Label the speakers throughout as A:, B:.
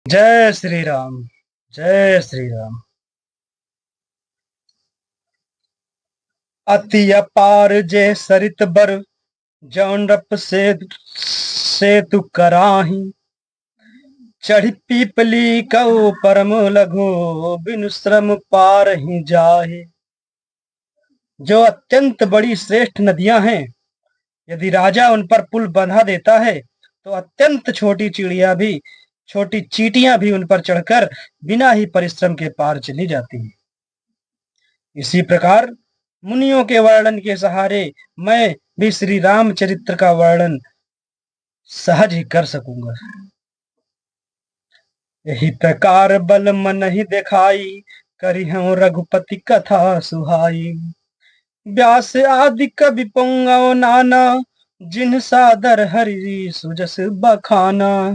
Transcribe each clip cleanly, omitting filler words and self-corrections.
A: जय श्री राम। जय श्री राम। अति अपार जे सरित बर जौन रप से तु कराही चढ़ी पीपली कऊ परम लघु बिनु श्रम पार ही जाहे। जो अत्यंत बड़ी श्रेष्ठ नदियां हैं, यदि राजा उन पर पुल बंधा देता है तो अत्यंत छोटी चींटियां भी उन पर चढ़कर बिना ही परिश्रम के पार चली जाती हैं। इसी प्रकार मुनियों के वर्णन के सहारे मैं भी श्री रामचरित्र का वर्णन सहज ही कर सकूंगा। यही प्रकार बल मन ही दिखाई करी हूं रघुपति कथा सुहाई। व्यास आदि कवि पुंगव नाना जिन सादर हरि सुजस बखाना।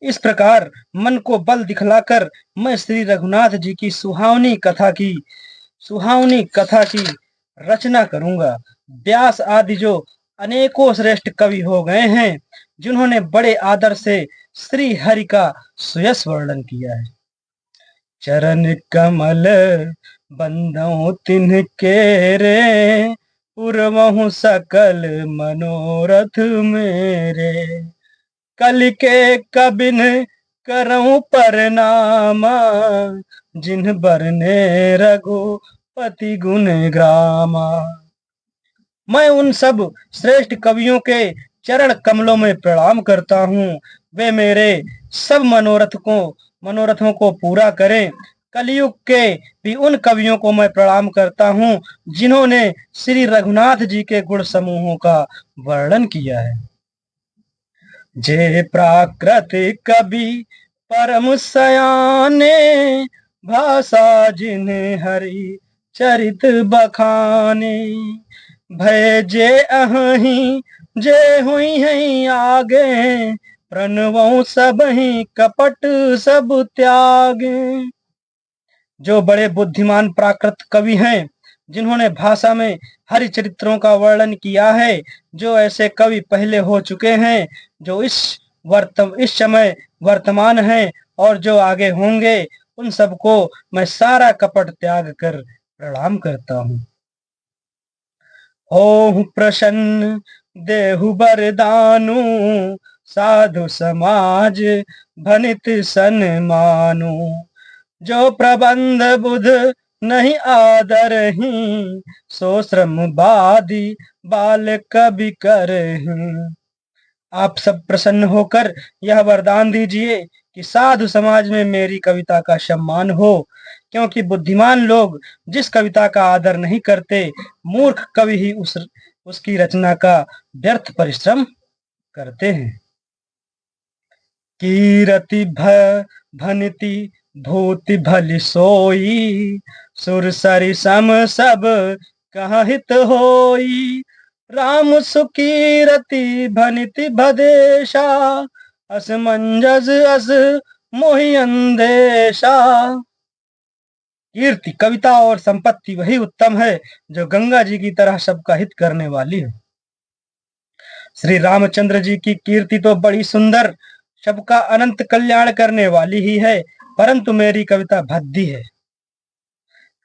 A: इस प्रकार मन को बल दिखलाकर मैं श्री रघुनाथ जी की सुहावनी कथा की रचना करूंगा। व्यास आदि जो अनेकों श्रेष्ठ कवि हो गए हैं, जिन्होंने बड़े आदर से श्री हरि का सुयस वर्णन किया है। चरण कमल बंदौ तिनके रे पुरवहु सकल मनोरथ मेरे। कलि के कबिन करऊं परनामा जिन बरने रघुपति गुण ग्रामा। मैं उन सब श्रेष्ठ कवियों के चरण कमलों में प्रणाम करता हूँ। वे मेरे सब मनोरथों को पूरा करें। कलयुग के भी उन कवियों को मैं प्रणाम करता हूँ, जिन्होंने श्री रघुनाथ जी के गुण समूहों का वर्णन किया है। जे प्राकृतिक कवि परम सयाने भाषा जिन्हें हरि चरित बखाने। भय जे अहि जे हुई हैं आगे प्रणवों सब ही कपट सब त्यागे। जो बड़े बुद्धिमान प्राकृत कवि हैं, जिन्होंने भाषा में हरि चरित्रों का वर्णन किया है, जो ऐसे कवि पहले हो चुके हैं, जो इस समय वर्तमान हैं और जो आगे होंगे, उन सबको मैं सारा कपट त्याग कर प्रणाम करता हूँ। हो प्रसन्न देहु बरदानु साधु समाज भनित सन्मानु। जो प्रबंध बुध नहीं आदर ही सो श्रम बादी बाल कवि कर। आप सब प्रसन्न होकर यह वरदान दीजिए कि साधु समाज में मेरी कविता का सम्मान हो, क्योंकि बुद्धिमान लोग जिस कविता का आदर नहीं करते, मूर्ख कवि ही उसकी रचना का व्यर्थ परिश्रम करते हैं। कीरति भनिति भूति भली सोई सुर सरि सम सब कहाँ हित होई। राम सुकीरति भनिति भदेशा असमंजस अस मोहि अंदेशा। कीर्ति, कविता और संपत्ति वही उत्तम है जो गंगा जी की तरह सबका हित करने वाली है। श्री रामचंद्र जी की कीर्ति तो बड़ी सुंदर, सबका अनंत कल्याण करने वाली ही है, परंतु मेरी कविता भद्दी है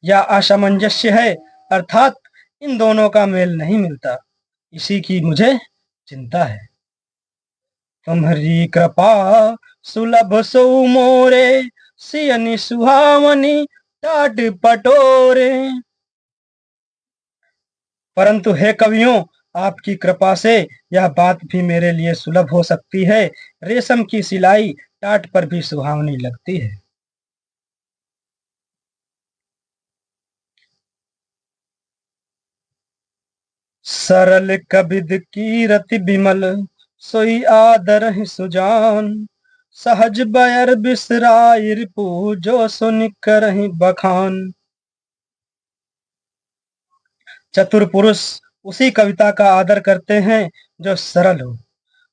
A: या असामंजस्य है, अर्थात इन दोनों का मेल नहीं मिलता। इसी की मुझे चिंता है। तुम्हारी कृपा सुलभ सो मोरे सियनि सुहावनी टाट पटोरे। परंतु हे कवियों, आपकी कृपा से यह बात भी मेरे लिए सुलभ हो सकती है। रेशम की सिलाई टाट पर भी सुहावनी लगती है। सरल कबिद कीरति बिमल सोई आदर ही सुजान। सहज बयर बिसराई रिपु जो सुन करहि बखान। चतुर पुरुष उसी कविता का आदर करते हैं जो सरल हो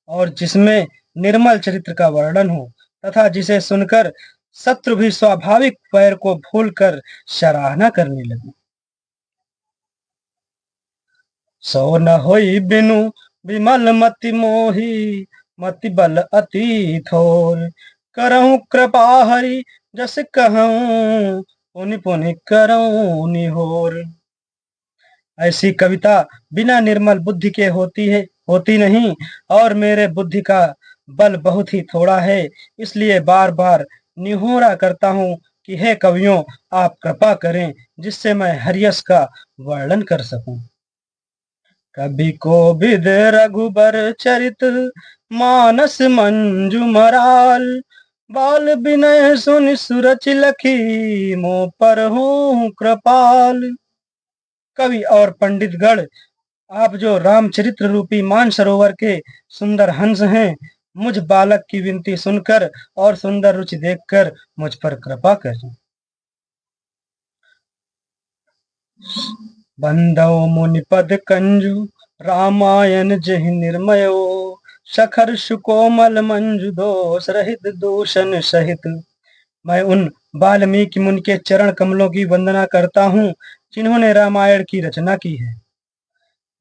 A: और जिसमें निर्मल चरित्र का वर्णन हो, तथा जिसे सुनकर शत्रु भी स्वाभाविक पैर को भूलकर सराहना करने लगे। सो न होई बिनु विमल मति मोही मति बल अति थोर। करहूं कृपा हरि जस कहूं, पुनि पुनि करऊं निहोर। ऐसी कविता बिना निर्मल बुद्धि के होती नहीं, और मेरे बुद्धि का बल बहुत ही थोड़ा है, इसलिए बार बार निहोरा करता हूँ कि हे कवियों, आप कृपा करें जिससे मैं हरियस का वर्णन कर सकूं। कभी कोबिद रघुबर चरित, मानस मंजू मराल, बाल विनय सुन सुरच लखी, मोह पर हूँ कृपाल। कवि और पंडितगण, आप जो रामचरित्र रूपी मानसरोवर के सुंदर हंस हैं, मुझ बालक की विनती सुनकर और सुंदर रुचि देखकर मुझ पर कृपा करें। बंदौ मुनिपद कंजु, रामायण जहि निर्मयो, सखर सुकोमल मंजु दोष रहित दूषण सहित। मैं उन वाल्मीकि मुनि के चरण कमलों की वंदना करता हूँ जिन्होंने रामायण की रचना की है,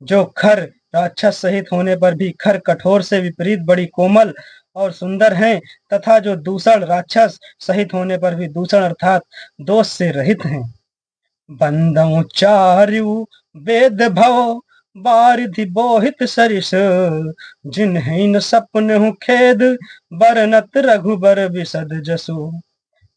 A: जो खर राक्षस सहित होने पर भी खर कठोर से विपरीत बड़ी कोमल और सुंदर हैं, तथा जो दूषण राक्षस सहित होने पर भी दूषण अर्थात दोष से रहित हैं। बंदौ चारु वेद भव, बारिधि बोहित सरिस, जिन्हि न सपनहु खेद, बरनत रघुबर बिसद जसु।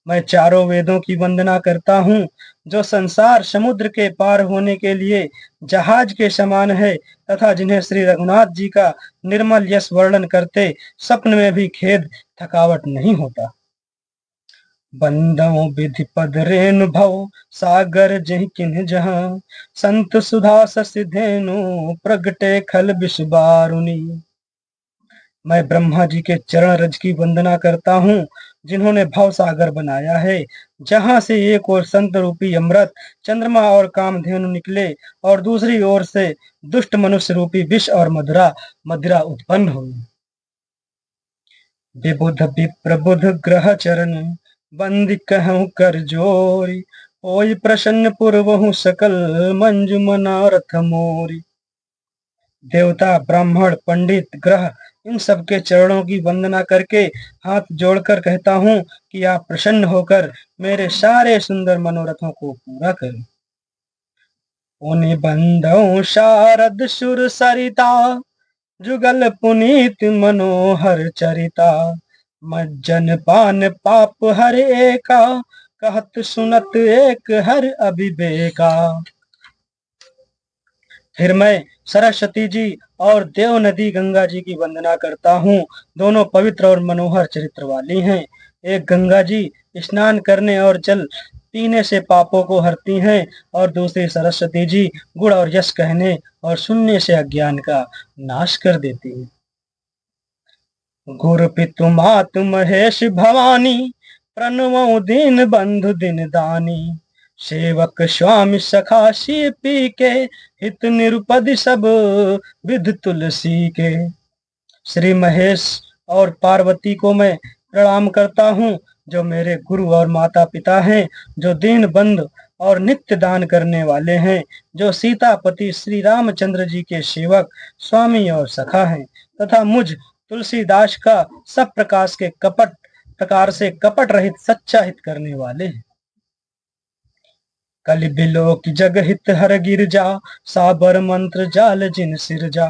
A: मैं चारों वेदों की वंदना करता हूँ, जो संसार समुद्र के पार होने के लिए जहाज के समान है, तथा जिन्हें श्री रघुनाथ जी का निर्मल यश वर्णन करते स्वप्न में भी खेद थकावट नहीं होता। बंदौ विधि पद रेणु भव, सागर जहि किन्ह जहाँ, संत सुधा ससि धेनु, प्रगटे खल विष बारुनी। मैं ब्रह्मा जी के चरण रज की वंदना करता हूँ, जिन्होंने भव सागर बनाया है, जहां से एक ओर संत रूपी अमृत चंद्रमा और कामधेनु निकले और दूसरी ओर से दुष्ट मनुष्य रूपी विष और मदिरा मदिरा उत्पन्न हुई। विबुध विप्रबुध ग्रह चरण, बंदी कहूँ कर जोरी, ओई प्रसन्न पूर्वहु सकल, मंजु मनोरथ मोरी। देवता ब्राह्मण पंडित ग्रह इन सबके चरणों की वंदना करके हाथ जोड़कर कहता हूँ कि आप प्रसन्न होकर मेरे सारे सुंदर मनोरथों को पूरा करें। पुनि बंधौ शारद सुर सरिता, जुगल पुनीत मनोहर चरिता, मज्जन पान पाप हर एका, कहत सुनत एक हर अभिबेका। फिर मैं सरस्वती जी और देव नदी गंगा जी की वंदना करता हूँ। दोनों पवित्र और मनोहर चरित्र वाली हैं। एक गंगा जी स्नान करने और जल पीने से पापों को हरती हैं, और दूसरी सरस्वती जी गुण और यश कहने और सुनने से अज्ञान का नाश कर देती हैं। गुरु पितु मातु महेश भवानी, प्रणवो दीन बंधु दिन दानी, सेवक स्वामी सखा सी पी के, हित निरुपद सब विध तुलसी के। श्री महेश और पार्वती को मैं प्रणाम करता हूँ, जो मेरे गुरु और माता पिता हैं, जो दीन बंधु और नित्य दान करने वाले हैं, जो सीतापति श्री रामचंद्र जी के सेवक स्वामी और सखा हैं, तथा मुझ तुलसीदास का सब प्रकार से कपट रहित सच्चा हित करने वाले हैं। कलि बिलोक जग हित हर गिरजा, साबर मंत्र जाल जिन सिरजा,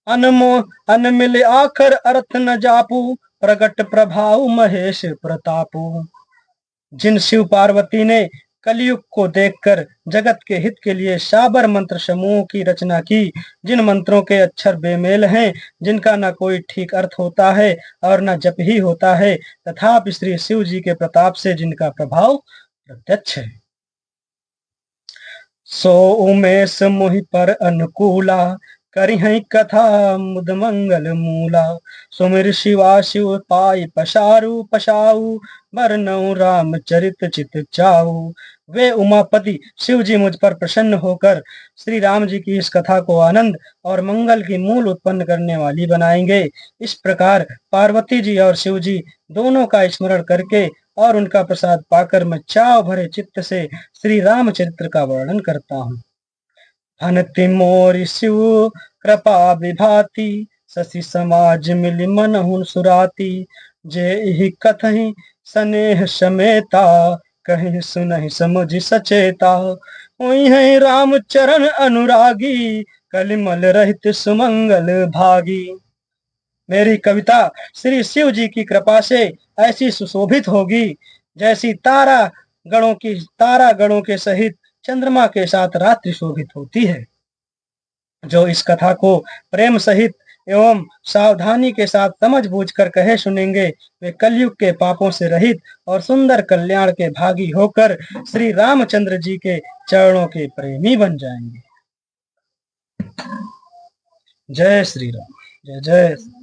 A: अनमो अनमिल आखर अर्थ न जापू, प्रगट प्रभाव महेश प्रतापू। जिन शिव पार्वती ने कलयुग को देखकर जगत के हित के लिए साबर मंत्र समूह की रचना की, जिन मंत्रों के अक्षर बेमेल हैं, जिनका न कोई ठीक अर्थ होता है और न जप ही होता है, तथापि श्री शिव जी के प्रताप से जिनका प्रभाव प्रत्यक्ष है। सो उमेश मोहि पर अनुकूला, करिहै कथा मुद मंगल मूला, सुमिर शिवा शिव पाई पसारू पसाऊ, बरनऊ राम चरित चित चाऊ। वे उमापति शिव जी मुझ पर प्रसन्न होकर श्री राम जी की इस कथा को आनंद और मंगल की मूल उत्पन्न करने वाली बनाएंगे। इस प्रकार पार्वती जी और शिव जी दोनों का स्मरण करके और उनका प्रसाद पाकर मैं चाव भरे चित्त से श्री रामचरित्र का वर्णन करता हूँ। हनति मोरि शिव कृपा विभाति, शशि समाज मिलि मनहुँ सुराती, जे कथहि स्नेह समेता, कहीं सुनहि समुझ सचेता। हुई है राम चरण अनुरागी, कलिमल रहित सुमंगल भागी। मेरी कविता श्री शिव जी की कृपा से ऐसी सुशोभित होगी जैसी तारा गणों के सहित चंद्रमा के साथ रात्रि शोभित होती है। जो इस कथा को प्रेम सहित एवं सावधानी के साथ समझ बूझ कर कहे सुनेंगे, वे कलयुग के पापों से रहित और सुंदर कल्याण के भागी होकर श्री रामचंद्र जी के चरणों के प्रेमी बन जाएंगे। जय श्री राम। जय जय।